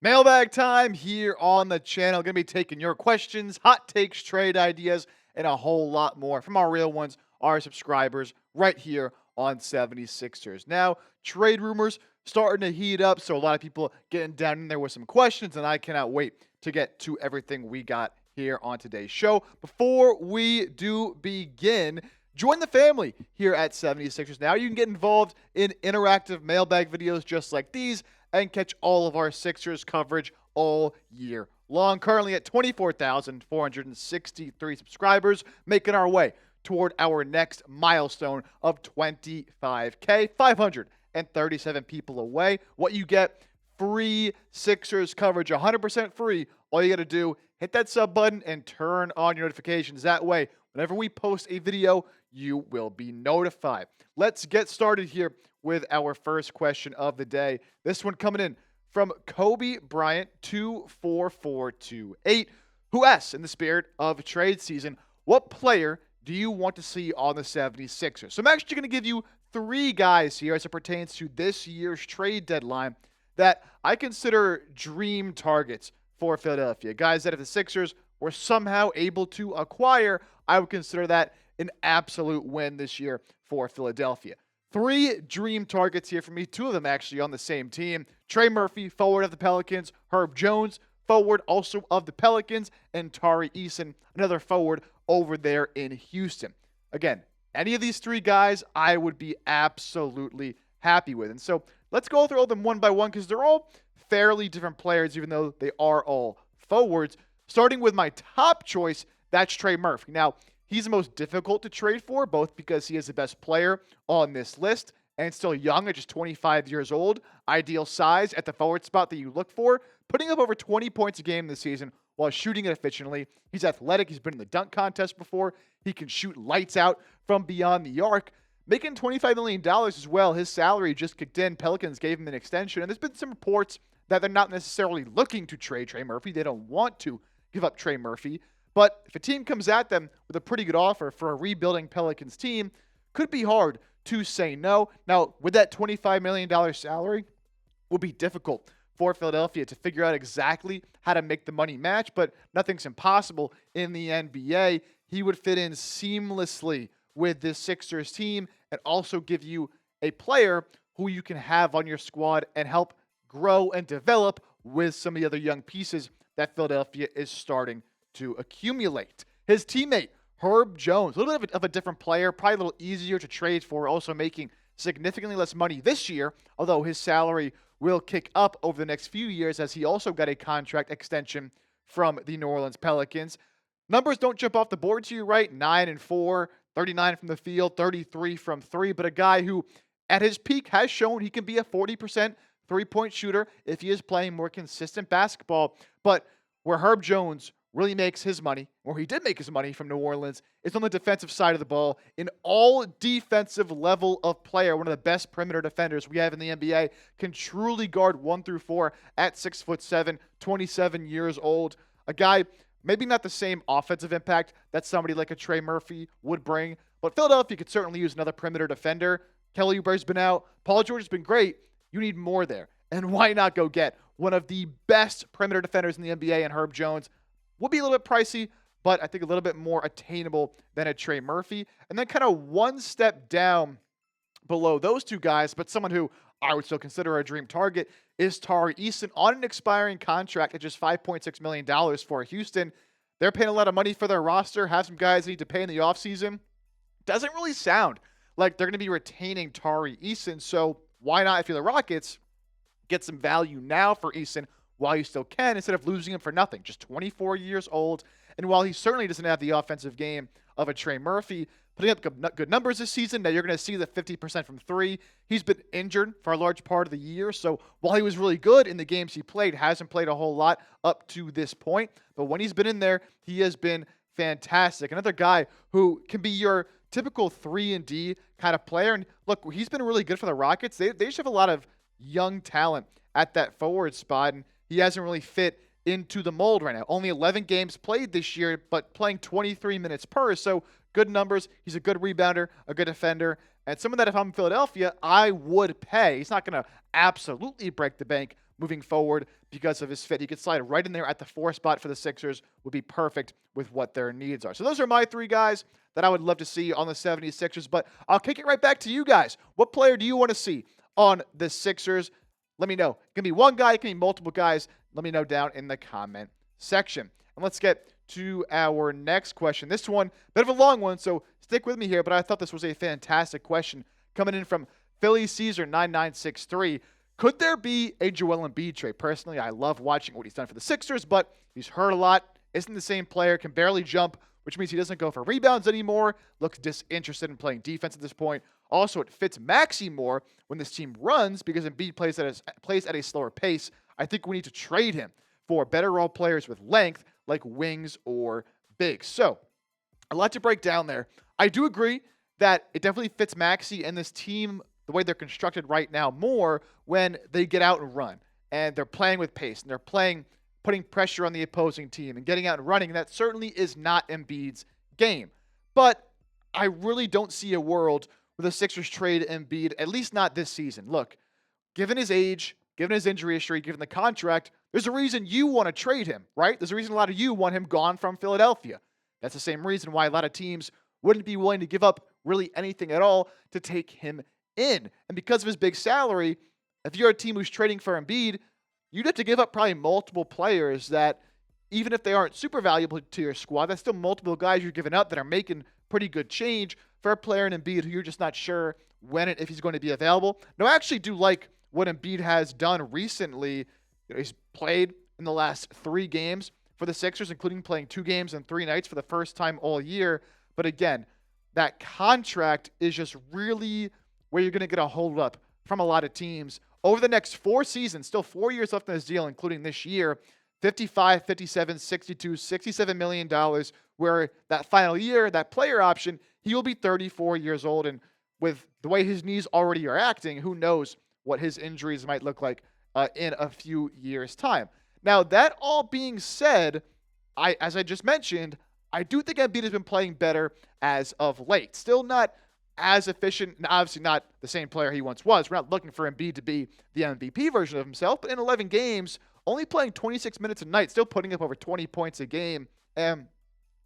Mailbag time here on the channel. Going to be taking your questions, hot takes, trade ideas, and a whole lot more from our real ones, our subscribers, right here on 76ers. Now, trade rumors starting to heat up, so a lot of people getting down in there with some questions, and I cannot wait to get to everything we got here on today's show. Before we do begin, join the family here at 76ers. Now you can get involved in interactive mailbag videos just like these and catch all of our Sixers coverage all year long. Currently at 24,463 subscribers, making our way toward our next milestone of 25K, 537 people away. What you get, free Sixers coverage, 100% free. All you got to do, hit that sub button and turn on your notifications. That way, whenever we post a video, you will be notified. Let's get started here with our first question of the day. This one coming in from Kobe Bryant 24428, who asks, in the spirit of trade season, what player do you want to see on the 76ers? So I'm actually going to give you three guys here as it pertains to this year's trade deadline that I consider dream targets for Philadelphia. Guys that if the Sixers were somehow able to acquire, I would consider that an absolute win this year for Philadelphia. Three dream targets here for me, two of them actually on the same team. Trey Murphy, forward of the Pelicans. Herb Jones, forward also of the Pelicans. And Tari Eason, another forward over there in Houston. Again, any of these three guys I would be absolutely happy with. And so let's go through all of them one by one because they're all fairly different players, even though they are all forwards. Starting with my top choice, that's Trey Murphy. Now, he's the most difficult to trade for, both because he is the best player on this list and still young at just 25 years old. Ideal size at the forward spot that you look for. Putting up over 20 points a game this season while shooting it efficiently. He's athletic. He's been in the dunk contest before. He can shoot lights out from beyond the arc. Making $25 million as well. His salary just kicked in. Pelicans gave him an extension. And there's been some reports that they're not necessarily looking to trade Trey Murphy. They don't want to give up Trey Murphy. But if a team comes at them with a pretty good offer for a rebuilding Pelicans team, could be hard to say no. Now, with that $25 million salary, will be difficult for Philadelphia to figure out exactly how to make the money match, but nothing's impossible in the NBA. He would fit in seamlessly with this Sixers team and also give you a player who you can have on your squad and help grow and develop with some of the other young pieces that Philadelphia is starting to accumulate. His teammate, Herb Jones, a little bit of a different player, probably a little easier to trade for, also making significantly less money this year, although his salary will kick up over the next few years as he also got a contract extension from the New Orleans Pelicans. Numbers don't jump off the board to you, right? 9-4, 39 from the field, 33 from three, but a guy who at his peak has shown he can be a 40% three-point shooter if he is playing more consistent basketball. But where Herb Jones really makes his money, or he did make his money from New Orleans, is on the defensive side of the ball. An all-defensive level of player, one of the best perimeter defenders we have in the NBA, can truly guard 1 through 4 at 6'7", 27 years old. A guy, maybe not the same offensive impact that somebody like a Trey Murphy would bring, but Philadelphia could certainly use another perimeter defender. Kelly Oubre's been out. Paul George has been great. You need more there. And why not go get one of the best perimeter defenders in the NBA and Herb Jones? Would be a little bit pricey, but I think a little bit more attainable than a Trey Murphy. And then kind of one step down below those two guys, but someone who I would still consider a dream target, is Tari Eason on an expiring contract at just $5.6 million for Houston. They're paying a lot of money for their roster, have some guys they need to pay in the offseason. Doesn't really sound like they're going to be retaining Tari Eason, so why not, if you're the Rockets, get some value now for Eason while you still can, instead of losing him for nothing. Just 24 years old, and while he certainly doesn't have the offensive game of a Trey Murphy, putting up good numbers this season. Now you're going to see the 50% from three. He's been injured for a large part of the year, so while he was really good in the games he played, hasn't played a whole lot up to this point, but when he's been in there, he has been fantastic. Another guy who can be your typical 3-and-D kind of player, and look, he's been really good for the Rockets. They just have a lot of young talent at that forward spot, and he hasn't really fit into the mold right now. Only 11 games played this year, but playing 23 minutes per. So good numbers. He's a good rebounder, a good defender, and someone that if I'm in Philadelphia, I would pay. He's not going to absolutely break the bank moving forward because of his fit. He could slide right in there at the 4 spot for the Sixers, would be perfect with what their needs are. So those are my 3 guys that I would love to see on the 76ers, but I'll kick it right back to you guys. What player do you want to see on the Sixers? Let me know. It can be one guy, it can be multiple guys. Let me know down in the comment section. And let's get to our next question. This one, bit of a long one, so stick with me here, but I thought this was a fantastic question coming in from Philly Caesar 9963. Could there be a Joel Embiid trade? Personally, I love watching what he's done for the Sixers, but he's hurt a lot, isn't the same player, can barely jump, which means he doesn't go for rebounds anymore, looks disinterested in playing defense at this point. Also, it fits Maxey more when this team runs because Embiid plays at a slower pace. I think we need to trade him for better role players with length like wings or bigs. So, a lot to break down there. I do agree that it definitely fits Maxey and this team, the way they're constructed right now, more when they get out and run. And they're playing with pace, and they're putting pressure on the opposing team and getting out and running. And that certainly is not Embiid's game. But I really don't see a world where the Sixers trade Embiid, at least not this season. Look, given his age, given his injury history, given the contract, there's a reason you want to trade him, right? There's a reason a lot of you want him gone from Philadelphia. That's the same reason why a lot of teams wouldn't be willing to give up really anything at all to take him in. And because of his big salary, if you're a team who's trading for Embiid, you'd have to give up probably multiple players that, even if they aren't super valuable to your squad, that's still multiple guys you're giving up that are making pretty good change for a player in Embiid who you're just not sure when and if he's going to be available. Now, I actually do like what Embiid has done recently. He's played in the last 3 games for the Sixers, including playing 2 games and 3 nights for the first time all year. But again, that contract is just really where you're going to get a hold up from a lot of teams over the next 4 seasons. Still 4 years left in this deal, including this year. 55, 57, 62, $67 million, where that final year, that player option, he will be 34 years old. And with the way his knees already are acting, who knows what his injuries might look like in a few years' time. Now, that all being said, as I just mentioned, I do think Embiid has been playing better as of late. Still not as efficient, and obviously not the same player he once was. We're not looking for Embiid to be the MVP version of himself, but in 11 games, only playing 26 minutes a night, still putting up over 20 points a game, and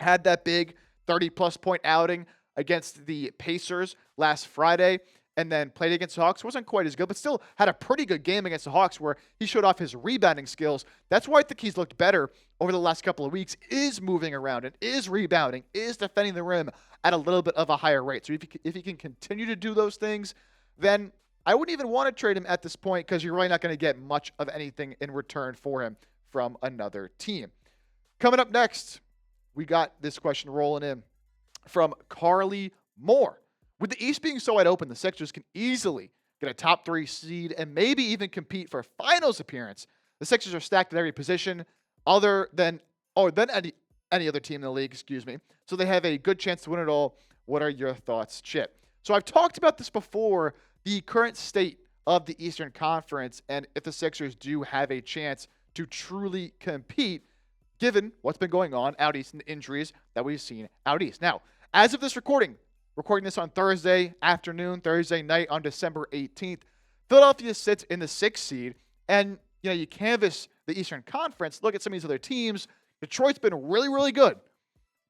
had that big 30-plus point outing against the Pacers last Friday, and then played against the Hawks. Wasn't quite as good, but still had a pretty good game against the Hawks where he showed off his rebounding skills. That's why I think he's looked better over the last couple of weeks, is moving around and is rebounding, is defending the rim at a little bit of a higher rate. So if he can continue to do those things, then I wouldn't even want to trade him at this point because you're really not going to get much of anything in return for him from another team. Coming up next, we got this question rolling in from Carly Moore. With the East being so wide open, the Sixers can easily get a top 3 seed and maybe even compete for a finals appearance. The Sixers are stacked at every position other than any other team in the league, So they have a good chance to win it all. What are your thoughts, Chip? So I've talked about this before, the current state of the Eastern Conference, and if the Sixers do have a chance to truly compete, given what's been going on out East and the injuries that we've seen out East. Now, as of this recording this on Thursday afternoon, Thursday night on December 18th, Philadelphia sits in the 6th seed, and you canvass the Eastern Conference, look at some of these other teams. Detroit's been really, really good,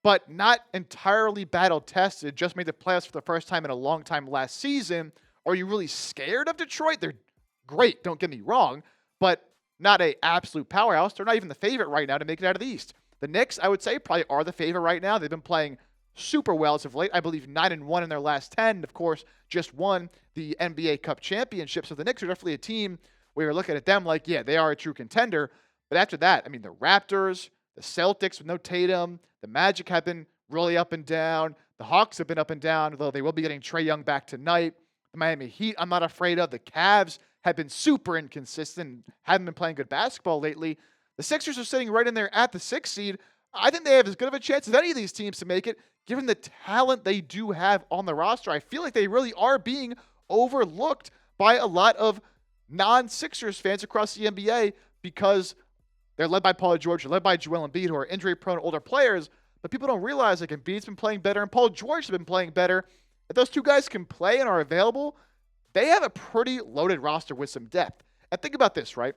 but not entirely battle-tested, just made the playoffs for the first time in a long time last season. Are you really scared of Detroit? They're great, don't get me wrong, but not an absolute powerhouse. They're not even the favorite right now to make it out of the East. The Knicks, I would say, probably are the favorite right now. They've been playing super well as of late. I believe 9-1 in their last 10. Of course, just won the NBA Cup championship. So the Knicks are definitely a team where you're looking at them like, yeah, they are a true contender. But after that, I mean, the Raptors, the Celtics with no Tatum, the Magic have been really up and down. The Hawks have been up and down, although they will be getting Trey Young back tonight. The Miami Heat, I'm not afraid of. The Cavs have been super inconsistent, haven't been playing good basketball lately. The Sixers are sitting right in there at the 6th seed. I think they have as good of a chance as any of these teams to make it, given the talent they do have on the roster. I feel like they really are being overlooked by a lot of non-Sixers fans across the NBA because they're led by Paul George, they're led by Joel Embiid, who are injury-prone older players. But people don't realize like Embiid's been playing better and Paul George has been playing better. If those two guys can play and are available, they have a pretty loaded roster with some depth. And think about this, right?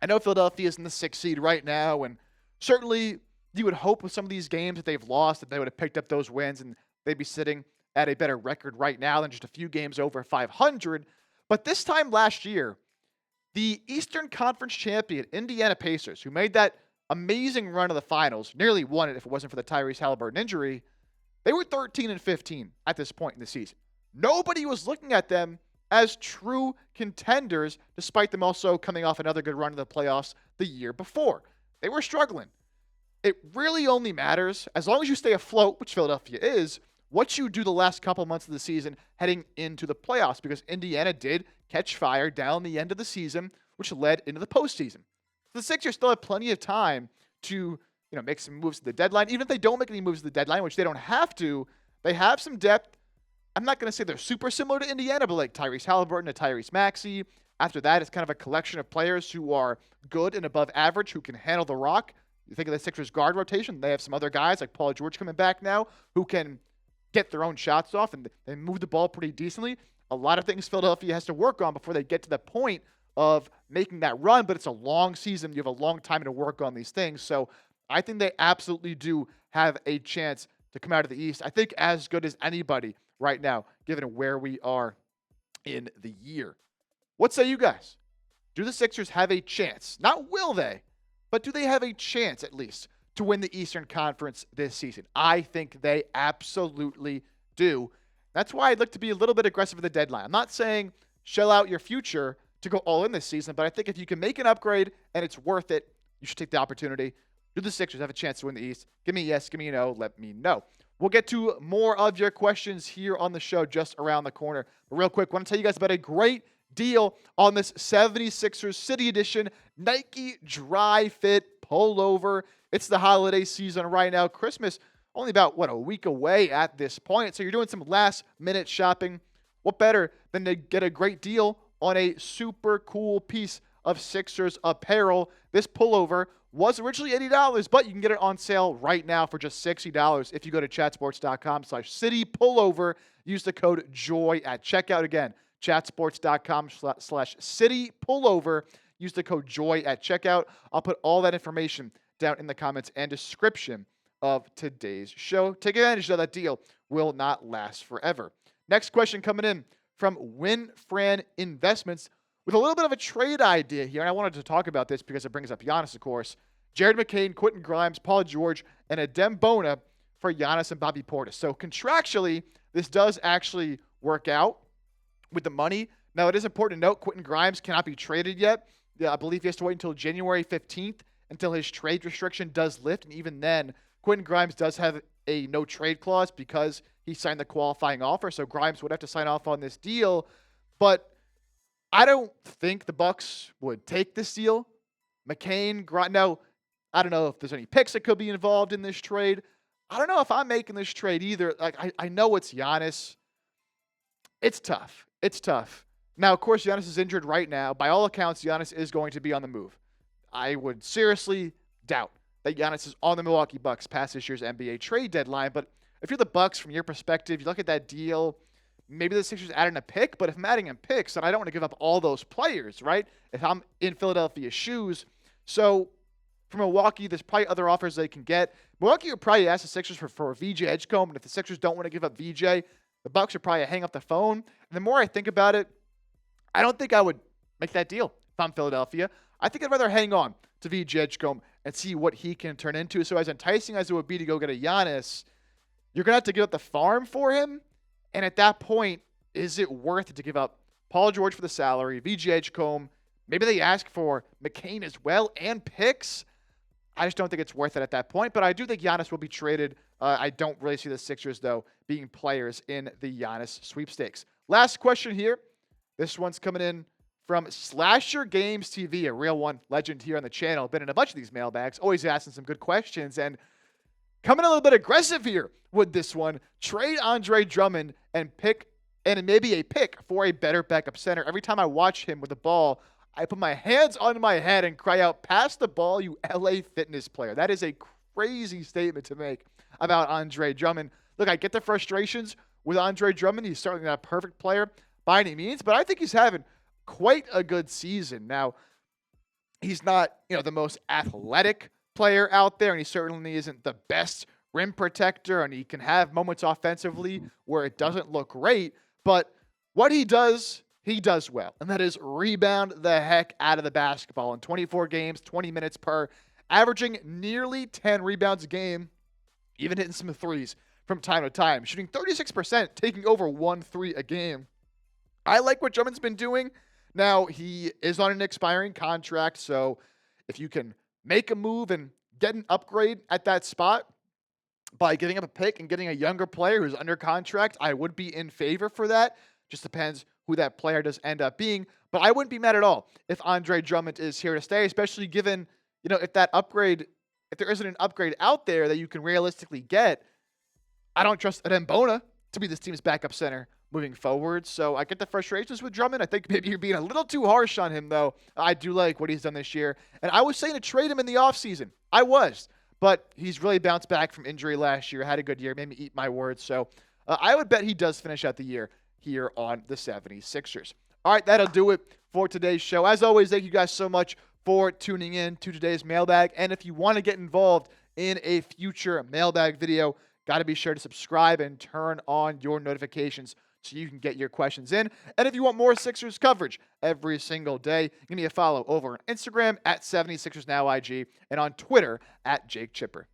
I know Philadelphia is in the 6th seed right now, and certainly you would hope with some of these games that they've lost that they would have picked up those wins and they'd be sitting at a better record right now than just a few games over 500. But this time last year, the Eastern Conference champion Indiana Pacers, who made that amazing run of the finals, nearly won it if it wasn't for the Tyrese Halliburton injury, they were 13-15 at this point in the season. Nobody was looking at them as true contenders, despite them also coming off another good run of the playoffs the year before. They were struggling. It really only matters, as long as you stay afloat, which Philadelphia is, what you do the last couple months of the season heading into the playoffs, because Indiana did catch fire down the end of the season, which led into the postseason. The Sixers still have plenty of time to make some moves to the deadline. Even if they don't make any moves to the deadline, which they don't have to, they have some depth. I'm not going to say they're super similar to Indiana, but like Tyrese Halliburton and Tyrese Maxey. After that, it's kind of a collection of players who are good and above average, who can handle the rock. You think of the Sixers guard rotation, they have some other guys like Paul George coming back now who can get their own shots off, and they move the ball pretty decently. A lot of things Philadelphia has to work on before they get to the point of making that run, but it's a long season. You have a long time to work on these things. So I think they absolutely do have a chance to come out of the East. I think as good as anybody right now, given where we are in the year. What say you guys? Do the Sixers have a chance? Not will they, but do they have a chance at least to win the Eastern Conference this season? I think they absolutely do. That's why I'd look to be a little bit aggressive at the deadline. I'm not saying shell out your future to go all in this season, but I think if you can make an upgrade and it's worth it, you should take the opportunity. Do the Sixers have a chance to win the East? Give me a yes, give me a no, let me know. We'll get to more of your questions here on the show just around the corner. But real quick, I want to tell you guys about a great deal on this 76ers City Edition Nike Dry Fit Pullover. It's the holiday season right now. Christmas only about, a week away at this point. So you're doing some last-minute shopping. What better than to get a great deal on a super cool piece of Sixers apparel? This pullover was originally $80, but you can get it on sale right now for just $60 if you go to chatsports.com/citypullover. Use the code JOY at checkout. Again, chatsports.com/citypullover. Use the code JOY at checkout. I'll put all that information down in the comments and description of today's show. Take advantage of that deal. Will not last forever. Next question coming in from Winfran Investments with a little bit of a trade idea here. And I wanted to talk about this because it brings up Giannis, of course. Jared McCain, Quentin Grimes, Paul George, and Adem Bona for Giannis and Bobby Portis. So contractually, this does actually work out with the money. Now, it is important to note Quentin Grimes cannot be traded yet. I believe he has to wait until January 15th until his trade restriction does lift. And even then, Quentin Grimes does have a no-trade clause because he signed the qualifying offer. So Grimes would have to sign off on this deal. But I don't think the Bucks would take this deal. McCain, now, I don't know if there's any picks that could be involved in this trade. I don't know if I'm making this trade either. Like, I know it's Giannis. It's tough. It's tough. Now, of course, Giannis is injured right now. By all accounts, Giannis is going to be on the move. I would seriously doubt that Giannis is on the Milwaukee Bucks past this year's NBA trade deadline. But if you're the Bucks, from your perspective, you look at that deal, maybe the Sixers add in a pick. But if I'm adding in picks, then I don't want to give up all those players, right? If I'm in Philadelphia's shoes. So for Milwaukee, there's probably other offers they can get. Milwaukee would probably ask the Sixers for VJ Edgecombe. And if the Sixers don't want to give up VJ, the Bucks would probably hang up the phone. And the more I think about it, I don't think I would make that deal if I'm Philadelphia. I think I'd rather hang on to VJ Edgecombe and see what he can turn into. So as enticing as it would be to go get a Giannis, you're going to have to give up the farm for him. And at that point, is it worth it to give up Paul George for the salary, VJ Edgecombe? Maybe they ask for McCain as well and picks. I just don't think it's worth it at that point. But I do think Giannis will be traded. I don't really see the Sixers, though, being players in the Giannis sweepstakes. Last question here. This one's coming in from Slasher Games TV, a real one, legend here on the channel. Been in a bunch of these mailbags, always asking some good questions. And coming a little bit aggressive here with this one. Trade Andre Drummond and maybe a pick for a better backup center. Every time I watch him with the ball, I put my hands on my head and cry out, "Pass the ball, you LA Fitness player." That is a crazy statement to make about Andre Drummond. Look, I get the frustrations with Andre Drummond. He's certainly not a perfect player by any means, but I think he's having quite a good season. Now, he's not, the most athletic player out there, and he certainly isn't the best rim protector, and he can have moments offensively where it doesn't look great, but what he does well, and that is rebound the heck out of the basketball in 24 games, 20 minutes per, averaging nearly 10 rebounds a game, even hitting some threes from time to time, shooting 36%, taking over 1 3 a game. I like what Drummond's been doing. Now, he is on an expiring contract, so if you can make a move and get an upgrade at that spot by giving up a pick and getting a younger player who's under contract, I would be in favor for that. Just depends who that player does end up being. But I wouldn't be mad at all if Andre Drummond is here to stay, especially given, if there isn't an upgrade out there that you can realistically get. I don't trust Mbona to be this team's backup center moving forward. So I get the frustrations with Drummond. I think maybe you're being a little too harsh on him, though. I do like what he's done this year. And I was saying to trade him in the offseason. I was. But he's really bounced back from injury last year, had a good year, made me eat my words. So I would bet he does finish out the year here on the 76ers. All right, that'll do it for today's show. As always, thank you guys so much for tuning in to today's mailbag. And if you want to get involved in a future mailbag video, got to be sure to subscribe and turn on your notifications so you can get your questions in. And if you want more Sixers coverage every single day, give me a follow over on Instagram at 76ersNowIG and on Twitter at Jake Chipper.